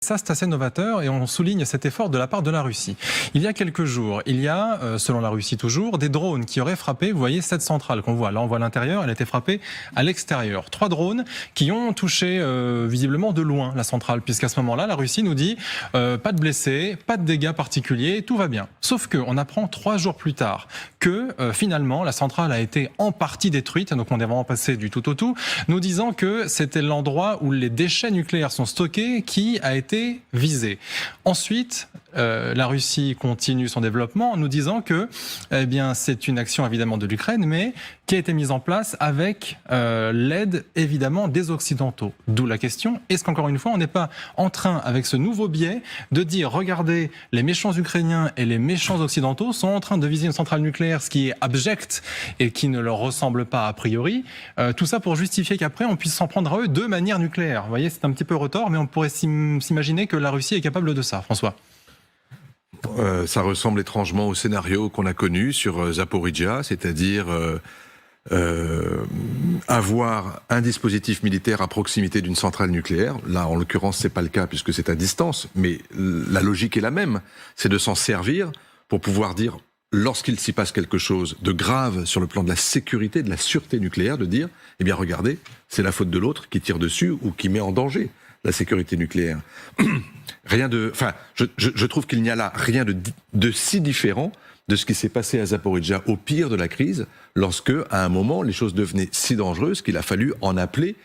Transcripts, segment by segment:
Ça, c'est assez novateur et on souligne cet effort de la part de la Russie. Il y a quelques jours, il y a, selon la Russie toujours, des drones qui auraient frappé, vous voyez, cette centrale qu'on voit. Là, on voit l'intérieur, elle a été frappée à l'extérieur. 3 drones qui ont touché visiblement de loin la centrale, puisqu'à ce moment-là, la Russie nous dit pas de blessés, pas de dégâts particuliers, tout va bien. Sauf qu'on apprend 3 jours plus tard que finalement, la centrale a été en partie détruite, donc on est vraiment passé du tout au tout, nous disant que c'était l'endroit où les déchets nucléaires sont stockés qui a été visé. Ensuite, la Russie continue son développement en nous disant que eh bien, c'est une action évidemment de l'Ukraine, mais qui a été mise en place avec l'aide évidemment des Occidentaux. D'où la question, est-ce qu'encore une fois, on n'est pas en train, avec ce nouveau biais, de dire, regardez, les méchants Ukrainiens et les méchants Occidentaux sont en train de viser une centrale nucléaire, ce qui est abject et qui ne leur ressemble pas a priori, tout ça pour justifier qu'après, on puisse s'en prendre à eux de manière nucléaire. Vous voyez, c'est un petit peu retors, mais on pourrait s'imaginer que la Russie est capable de ça, François. Ça ressemble étrangement au scénario qu'on a connu sur Zaporijia, c'est-à-dire avoir un dispositif militaire à proximité d'une centrale nucléaire. Là, en l'occurrence, c'est pas le cas puisque c'est à distance, mais la logique est la même. C'est de s'en servir pour pouvoir dire, lorsqu'il s'y passe quelque chose de grave sur le plan de la sécurité, de la sûreté nucléaire, de dire, eh bien regardez, c'est la faute de l'autre qui tire dessus ou qui met en danger la sécurité nucléaire. Je trouve qu'il n'y a là rien de si différent de ce qui s'est passé à Zaporijia au pire de la crise, lorsque, à un moment, les choses devenaient si dangereuses qu'il a fallu en appeler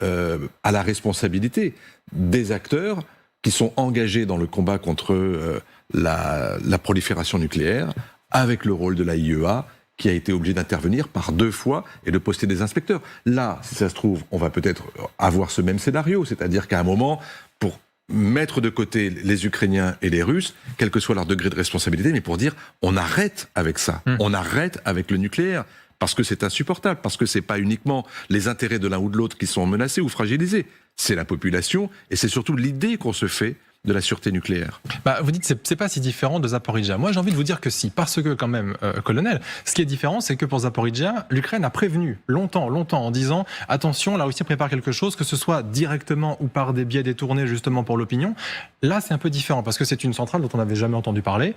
à la responsabilité des acteurs qui sont engagés dans le combat contre la prolifération nucléaire, avec le rôle de la IEA, qui a été obligé d'intervenir par 2 fois et de poster des inspecteurs. Là, si ça se trouve, on va peut-être avoir ce même scénario, c'est-à-dire qu'à un moment, pour mettre de côté les Ukrainiens et les Russes, quel que soit leur degré de responsabilité, mais pour dire, on arrête avec ça, on arrête avec le nucléaire, parce que c'est insupportable, parce que c'est pas uniquement les intérêts de l'un ou de l'autre qui sont menacés ou fragilisés, c'est la population, et c'est surtout l'idée qu'on se fait de la sûreté nucléaire. Vous dites que c'est pas si différent de Zaporijia. Moi, j'ai envie de vous dire que si, parce que quand même, colonel, ce qui est différent, c'est que pour Zaporijia, l'Ukraine a prévenu longtemps, en disant attention, la Russie prépare quelque chose, que ce soit directement ou par des biais détournés justement pour l'opinion. Là, c'est un peu différent parce que c'est une centrale dont on n'avait jamais entendu parler,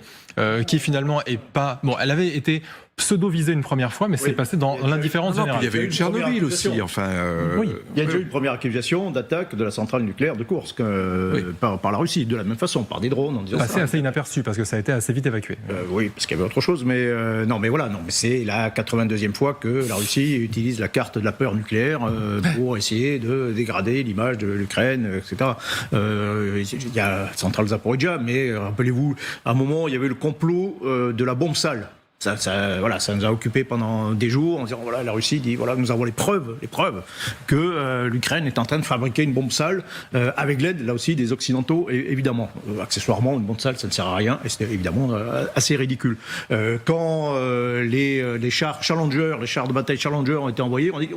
qui finalement est pas. Bon, elle avait été pseudo-visée une première fois, mais c'est passé dans l'indifférence générale. Il y avait eu Tchernobyl aussi, enfin. Oui, il y a déjà eu une première accusation d'attaque de la centrale nucléaire de Koursk par la Russie, de la même façon, par des drones. En disant passé assez inaperçu parce que ça a été assez vite évacué. Oui, parce qu'il y avait autre chose, mais c'est la 82e fois que la Russie utilise la carte de la peur nucléaire pour essayer de dégrader l'image de l'Ukraine, etc. Il y a la centrale Zaporijia, mais rappelez-vous, à un moment, il y avait le complot de la bombe sale. Ça nous a occupé pendant des jours en disant la Russie dit nous avons les preuves que l'Ukraine est en train de fabriquer une bombe sale avec l'aide là aussi des Occidentaux évidemment. Accessoirement, une bombe sale ça ne sert à rien et c'était évidemment assez ridicule. Quand les chars Challenger, les chars de bataille Challenger ont été envoyés, on dit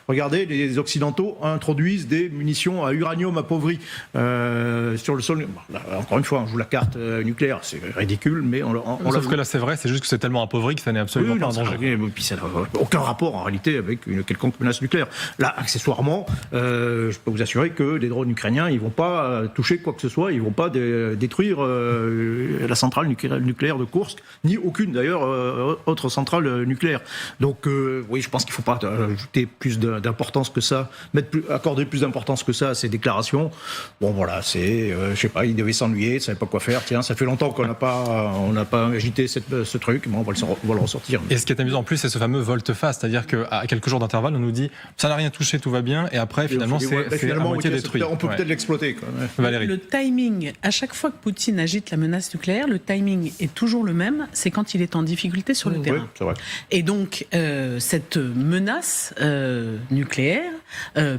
regardez, les Occidentaux introduisent des munitions à uranium appauvri sur le sol. Encore une fois, on joue la carte nucléaire, c'est ridicule, mais sauf que là c'est vrai, c'est juste que c'est tellement appauvri que ça n'est absolument pas un danger. Puis ça n'a aucun rapport en réalité avec une quelconque menace nucléaire. Là, accessoirement, je peux vous assurer que les drones ukrainiens, ils vont pas toucher quoi que ce soit, ils vont pas détruire la centrale nucléaire de Koursk, ni aucune d'ailleurs autre centrale nucléaire. Donc oui, je pense qu'il faut pas ajouter plus d'importance que ça, accorder plus d'importance que ça à ces déclarations. Bon voilà, c'est, je sais pas, ils devaient s'ennuyer, ils savaient pas quoi faire. Tiens, ça fait longtemps qu'on n'a pas agité ce truc, mais on va le ressortir. Et ce qui est amusant en plus, c'est ce fameux volte-face, c'est-à-dire qu'à quelques jours d'intervalle, on nous dit ça n'a rien touché, tout va bien, et après finalement c'est à moitié détruit. On peut peut-être l'exploiter. Valérie. Le timing, à chaque fois que Poutine agite la menace nucléaire, le timing est toujours le même, c'est quand il est en difficulté sur le terrain. Oui, c'est vrai. Et donc cette menace nucléaire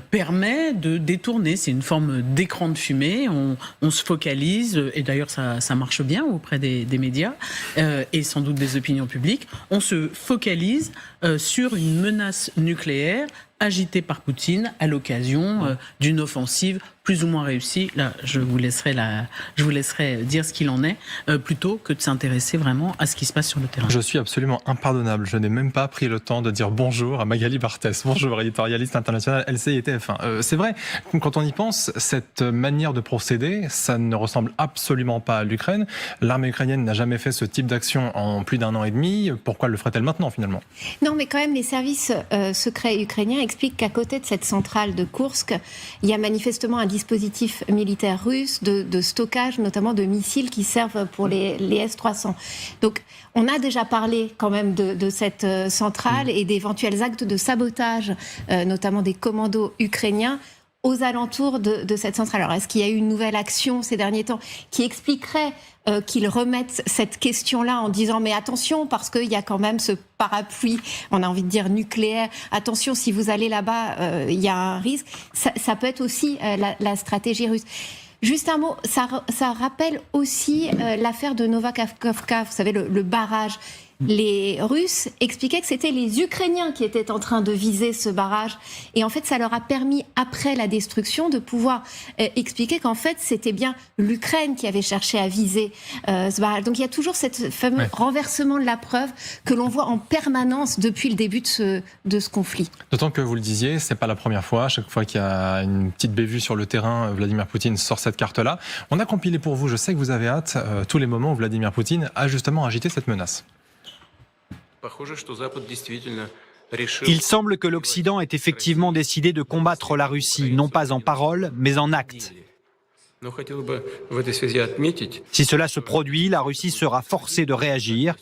permet de détourner, c'est une forme d'écran de fumée, on se focalise, et d'ailleurs ça marche bien auprès des médias, et sans doute des opinions publiques, on se focalise sur une menace nucléaire agitée par Poutine à l'occasion d'une offensive plus ou moins réussi. Là, je vous laisserai dire ce qu'il en est, plutôt que de s'intéresser vraiment à ce qui se passe sur le terrain. Je suis absolument impardonnable. Je n'ai même pas pris le temps de dire bonjour à Magali Barthès. Bonjour, éditorialiste internationale LCI et TF1. C'est vrai, quand on y pense, cette manière de procéder, ça ne ressemble absolument pas à l'Ukraine. L'armée ukrainienne n'a jamais fait ce type d'action en plus d'1 an et demi. Pourquoi le ferait-elle maintenant, finalement ? Non, mais quand même, les services secrets ukrainiens expliquent qu'à côté de cette centrale de Koursk, il y a manifestement un dispositif militaire russe de stockage, notamment de missiles qui servent pour les S-300. Donc, on a déjà parlé quand même de cette centrale et d'éventuels actes de sabotage, notamment des commandos ukrainiens, aux alentours de cette centrale. Alors, est-ce qu'il y a eu une nouvelle action ces derniers temps qui expliquerait qu'ils remettent cette question-là en disant mais attention, parce qu'il y a quand même ce parapluie, on a envie de dire nucléaire, attention, si vous allez là-bas, il y a un risque. Ça peut être aussi la stratégie russe. Juste un mot, ça rappelle aussi l'affaire de Novakhovka, vous savez, le barrage. Les Russes expliquaient que c'était les Ukrainiens qui étaient en train de viser ce barrage. Et en fait, ça leur a permis, après la destruction, de pouvoir expliquer qu'en fait, c'était bien l'Ukraine qui avait cherché à viser ce barrage. Donc il y a toujours ce fameux renversement de la preuve que l'on voit en permanence depuis le début de ce conflit. D'autant que vous le disiez, c'est pas la première fois. Chaque fois qu'il y a une petite bévue sur le terrain, Vladimir Poutine sort cette carte-là. On a compilé pour vous, je sais que vous avez hâte, tous les moments où Vladimir Poutine a justement agité cette menace. Il semble que l'Occident ait effectivement décidé de combattre la Russie, non pas en parole, mais en actes. Si cela se produit, la Russie sera forcée de réagir.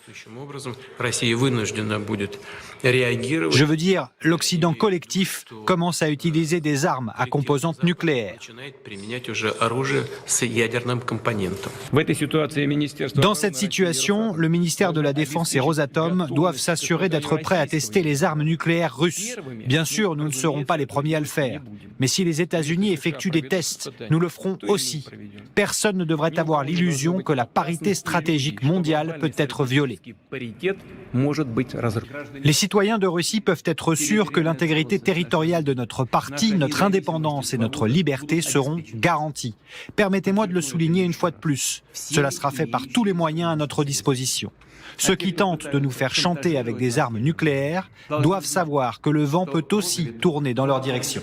Je veux dire, l'Occident collectif commence à utiliser des armes à composante nucléaire. Dans cette situation, le ministère de la Défense et Rosatom doivent s'assurer d'être prêts à tester les armes nucléaires russes. Bien sûr, nous ne serons pas les premiers à le faire. Mais si les États-Unis effectuent des tests, nous le ferons aussi. Personne ne devrait avoir l'illusion que la parité stratégique mondiale peut être violée. Les citoyens de Russie peuvent être sûrs que l'intégrité territoriale de notre parti, notre indépendance et notre liberté seront garanties. Permettez-moi de le souligner une fois de plus. Cela sera fait par tous les moyens à notre disposition. Ceux qui tentent de nous faire chanter avec des armes nucléaires doivent savoir que le vent peut aussi tourner dans leur direction.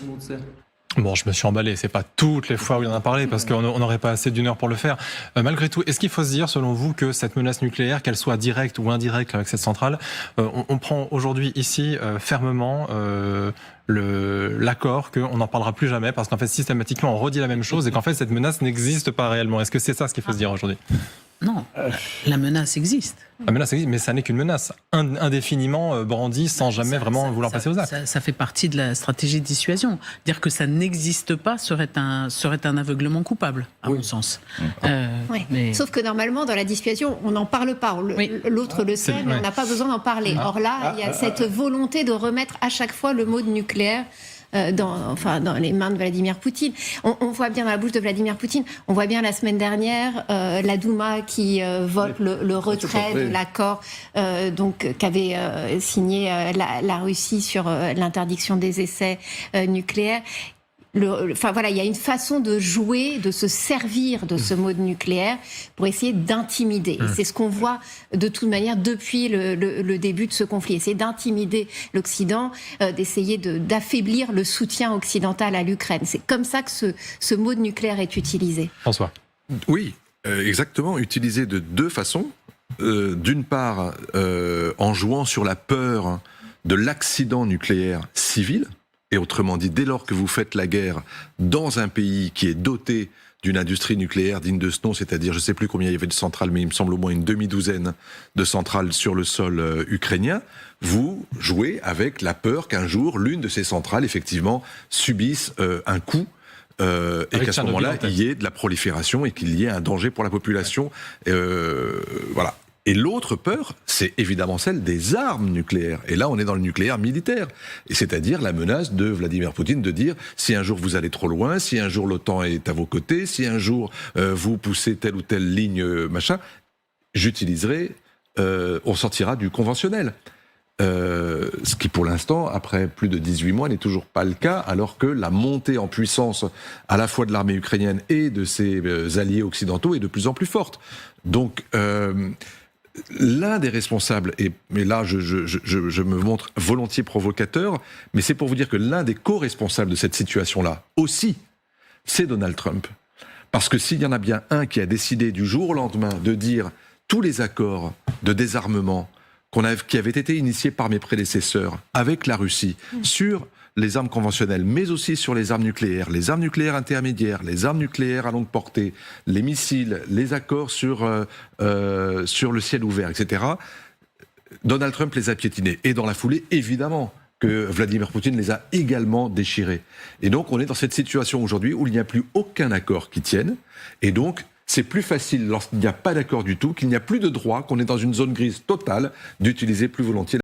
Bon, je me suis emballé, c'est pas toutes les fois où il en a parlé, parce qu'on n'aurait pas assez d'1 heure pour le faire. Malgré tout, est-ce qu'il faut se dire, selon vous, que cette menace nucléaire, qu'elle soit directe ou indirecte avec cette centrale, on prend aujourd'hui ici fermement l'accord qu'on n'en parlera plus jamais, parce qu'en fait, systématiquement, on redit la même chose, et qu'en fait, cette menace n'existe pas réellement. Est-ce que c'est ça ce qu'il faut se dire aujourd'hui ? Non, la menace existe. La menace existe, mais ça n'est qu'une menace, indéfiniment brandie, sans jamais vraiment vouloir passer aux actes. Ça fait partie de la stratégie de dissuasion. Dire que ça n'existe pas serait un aveuglement coupable, à mon sens. Mais... Sauf que normalement, dans la dissuasion, on n'en parle pas. L'autre le sait, mais on n'a pas besoin d'en parler. Or là, il y a cette volonté de remettre à chaque fois le mot de nucléaire dans les mains de Vladimir Poutine. On voit bien dans la bouche de Vladimir Poutine, on voit bien la semaine dernière la Douma qui vote le retrait de l'accord qu'avait signé la Russie sur l'interdiction des essais nucléaires. Il y a une façon de jouer, de se servir de ce mot de nucléaire pour essayer d'intimider. Et c'est ce qu'on voit de toute manière depuis le début de ce conflit. Essayer d'intimider l'Occident, d'essayer d'affaiblir le soutien occidental à l'Ukraine. C'est comme ça que ce mot de nucléaire est utilisé. François. Oui, exactement. Utilisé de deux façons. D'une part, en jouant sur la peur de l'accident nucléaire civil. Et autrement dit, dès lors que vous faites la guerre dans un pays qui est doté d'une industrie nucléaire digne de ce nom, c'est-à-dire, je ne sais plus combien il y avait de centrales, mais il me semble au moins une demi-douzaine de centrales sur le sol ukrainien, vous jouez avec la peur qu'un jour, l'une de ces centrales, effectivement, subisse un coup et qu'à ce moment-là, il y ait de la prolifération et qu'il y ait un danger pour la population. Voilà. Et l'autre peur, c'est évidemment celle des armes nucléaires. Et là, on est dans le nucléaire militaire. Et c'est-à-dire la menace de Vladimir Poutine de dire si un jour vous allez trop loin, si un jour l'OTAN est à vos côtés, si un jour vous poussez telle ou telle ligne, machin, j'utiliserai, on sortira du conventionnel. ce qui pour l'instant, après plus de 18 mois, n'est toujours pas le cas, alors que la montée en puissance à la fois de l'armée ukrainienne et de ses alliés occidentaux est de plus en plus forte. Donc l'un des responsables, mais là je me montre volontiers provocateur, mais c'est pour vous dire que l'un des co-responsables de cette situation-là aussi, c'est Donald Trump. Parce que s'il y en a bien un qui a décidé du jour au lendemain de dire tous les accords de désarmement qui avaient été initiés par mes prédécesseurs avec la Russie sur les armes conventionnelles, mais aussi sur les armes nucléaires intermédiaires, les armes nucléaires à longue portée, les missiles, les accords sur le ciel ouvert, etc. Donald Trump les a piétinés. Et dans la foulée, évidemment, que Vladimir Poutine les a également déchirés. Et donc, on est dans cette situation aujourd'hui où il n'y a plus aucun accord qui tienne. Et donc, c'est plus facile, lorsqu'il n'y a pas d'accord du tout, qu'il n'y a plus de droit, qu'on est dans une zone grise totale, d'utiliser plus volontiers